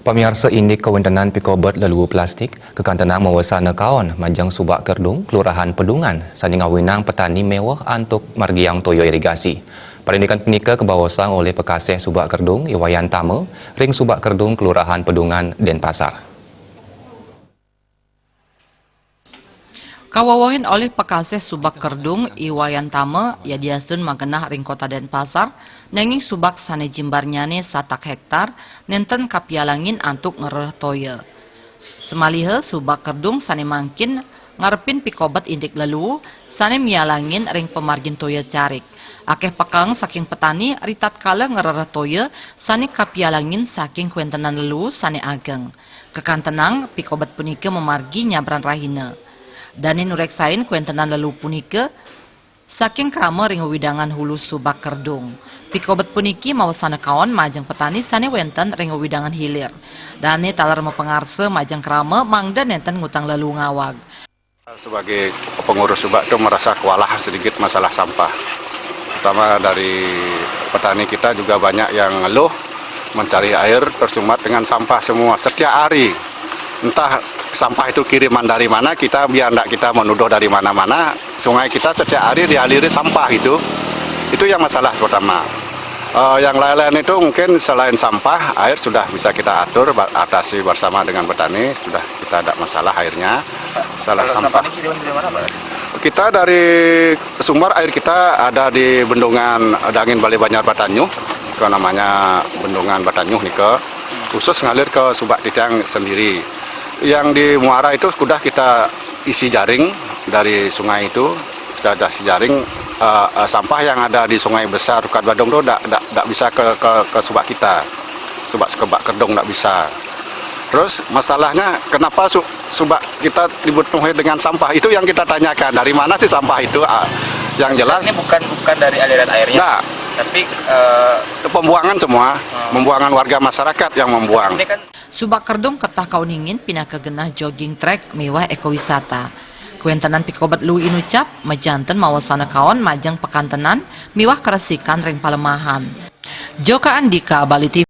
Pemirsa indik kewentenan Pikobat lalu plastik, kekantenang mewasana kawan majang subak kerdung, kelurahan Pedungan, sanding awinang petani mewah antuk margiang toyo irigasi. Perindikan penika kebawasang oleh pekasih subak kerdung, Iwayan Tama, ring subak kerdung kelurahan Pedungan, Denpasar. Kawawahin oleh pekasih subak kerdung Iwayan Tama ya diasun magenah ring kota Denpasar nenging subak sane jimbarnyane 1 hektar nenten kapialangin antuk ngereh toya. Semalihe subak kerdung sane mangkin ngarepin Pikobat indik lalu sane mialangin ring pemargin toya carik. Akeh pekang saking petani ritat kala ngereh toya sane kapialangin saking kuentenan lalu sane ageng. Kekantenang Pikobat punika memargi nyabran rahina. Dani nureksain kuentenan lalu punika saking krama ring widangan hulu subak kerdung. Pikobat puniki mawasana kawan majang petani sane wenten ring widangan hilir. Dani talar mepengarse majang krama mangda nenten ngutang lalu ngawag. Sebagai pengurus subak itu merasa kewalahan sedikit masalah sampah. Pertama dari petani kita juga banyak yang ngeluh mencari air tersumbat dengan sampah semua setiap hari. Entah sampah itu kiriman dari mana, kita biar tidak kita menuduh dari mana-mana, sungai kita setiap hari dialiri sampah itu yang masalah pertama. Yang lain-lain itu mungkin selain sampah, air sudah bisa kita atur, atasi bersama dengan petani, sudah kita ada masalah airnya, salah sampah. Kita dari sumber air kita ada di bendungan Dangin Bali Banjar Batanyuh, ke namanya bendungan Batanyuh nih ke khusus ngalir ke Subak Titiang sendiri. Yang di muara itu sudah kita isi jaring dari sungai itu, kita ada isi jaring sampah yang ada di sungai besar Rukat Badung itu tidak bisa ke subak kita, subak kerdung tidak bisa. Terus masalahnya kenapa subak kita dipenuhi dengan sampah, itu yang kita tanyakan, dari mana sih sampah itu. Yang jelas ini bukan dari aliran airnya, nah, tapi pembuangan semua, pembuangan warga masyarakat yang membuang. Subak kerdung ketah kauningin pindah ke genah jogging track mewah ekowisata. Kuentenan Pikobat lu inucap majanten mawasana kawan majang pekantenan mewah keresikan ring palemahan. Joka Andika, Bali TV.